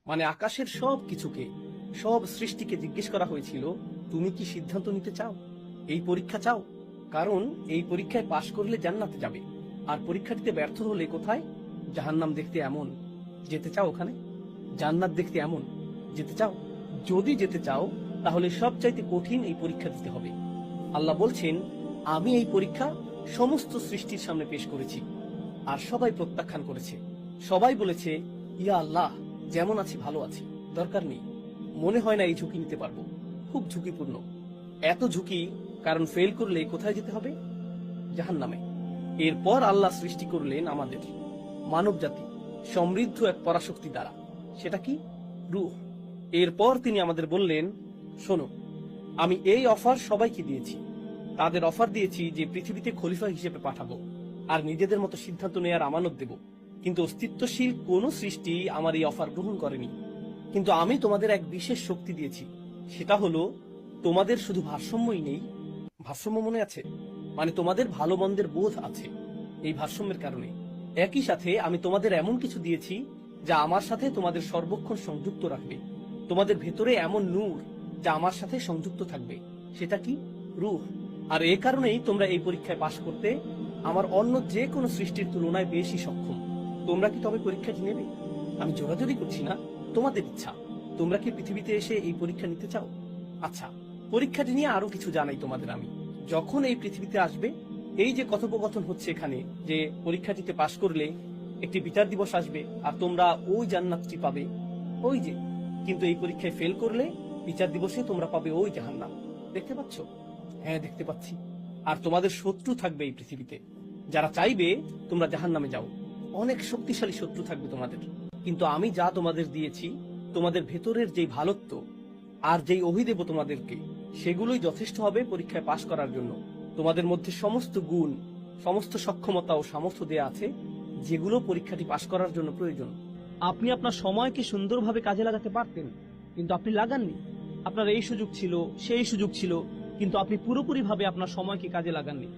মানে আকাশের সব কিছুকে, সব সৃষ্টিকে জিজ্ঞেস করা হয়েছিল, তুমি কি সিদ্ধান্ত নিতে চাও, এই পরীক্ষা চাও? কারণ এই পরীক্ষায় পাশ করলে জান্নাতে যাবে, আর পরীক্ষাটিতে ব্যর্থ হলে কোথায়? জাহান্নাম দেখতে এমন, যেতে চাও ওখানে? জান্নাত দেখতে এমন, যেতে চাও? যদি যেতে চাও তাহলে সবচাইতে কঠিন এই পরীক্ষা দিতে হবে। আল্লাহ বলছেন, আমি এই পরীক্ষা সমস্ত সৃষ্টির সামনে পেশ করেছি, আর সবাই প্রত্যাখ্যান করেছে। সবাই বলেছে, ইয়া আল্লাহ, যেমন আছি ভালো আছি, দরকার নেই, মনে হয় না এই ঝুঁকি নিতে পারবো, খুব ঝুঁকিপূর্ণ। এত ঝুঁকি, কারণ ফেল করলে কোথায় যেতে হবে? জাহান্নামে। এরপর আল্লাহ সৃষ্টি করলেন আমাদের মানব জাতি সমৃদ্ধ এক পরাশক্তি দ্বারা। সেটা কি? রূহ। এরপর তিনি আমাদের বললেন, শোনো, আমি এই অফার সবাইকে দিয়েছি। তাদের অফার দিয়েছি যে পৃথিবীতে খলিফা হিসেবে পাঠাবো, আর নিজেদের মতো সিদ্ধান্ত নেয়ার আমানত দেব। কিন্তু অস্তিত্বশীল কোন সৃষ্টি আমার এই অফার গ্রহণ করেনি। কিন্তু আমি তোমাদের এক বিশেষ শক্তি দিয়েছি, সেটা হলো তোমাদের শুধু ভারসাম্যই নেই, ভারসাম্য মনে আছে, মানে তোমাদের ভালো মন্দের বোধ আছে। এই ভারসাম্যের কারণে একই সাথে আমি তোমাদের এমন কিছু দিয়েছি যা আমার সাথে তোমাদের সর্বক্ষণ সংযুক্ত রাখবে। তোমাদের ভেতরে এমন নূর যা আমার সাথে সংযুক্ত থাকবে। সেটা কি? রূহ। আর এ কারণেই তোমরা এই পরীক্ষায় পাশ করতে আমার অন্য যে কোনো সৃষ্টির তুলনায় বেশি সক্ষম। তোমরা কি তবে পরীক্ষাটি নেবে? আমি জোরাজোরি করছি না, তোমাদের ইচ্ছা। তোমরা কি পৃথিবীতে এসে এই পরীক্ষা নিতে চাও? আচ্ছা, পরীক্ষাটি নিয়ে আরো কিছু জানাই তোমাদের আমি। যখন এই পৃথিবীতে আসবে, এই যে কথোপকথন হচ্ছে এখানে, যে পরীক্ষাটিতে পাশ করলে একটি বিচার দিবস আসবে আর তোমরা ওই জান্নাতটি পাবে, ওই যে। কিন্তু এই পরীক্ষায় ফেল করলে বিচার দিবসে তোমরা পাবে ওই জাহান্নাম। দেখতে পাচ্ছ? হ্যাঁ, দেখতে পাচ্ছি। আর তোমাদের শত্রু থাকবে এই পৃথিবীতে, যারা চাইবে তোমরা জাহান্নামে যাও। অনেক শক্তিশালী শত্রু থাকবে তোমাদের। কিন্তু আমি যা তোমাদের দিয়েছি, তোমাদের ভেতরের যেই ভালোত্ব আর যেই অভিদেব তোমাদেরকে, সেগুলোই যথেষ্ট হবে পরীক্ষায় পাশ করার জন্য। তোমাদের মধ্যে সমস্ত গুণ, সমস্ত সক্ষমতা ও সামর্থ্য দেয়া আছে, যেগুলো পরীক্ষাটি পাশ করার জন্য প্রয়োজন। আপনি আপনার সময়কে সুন্দরভাবে কাজে লাগাতে পারতেন, কিন্তু আপনি লাগাননি। আপনার এই সুযোগ ছিল, সেই সুযোগ ছিল, কিন্তু আপনি পুরোপুরিভাবে আপনার সময়কে কাজে লাগাননি।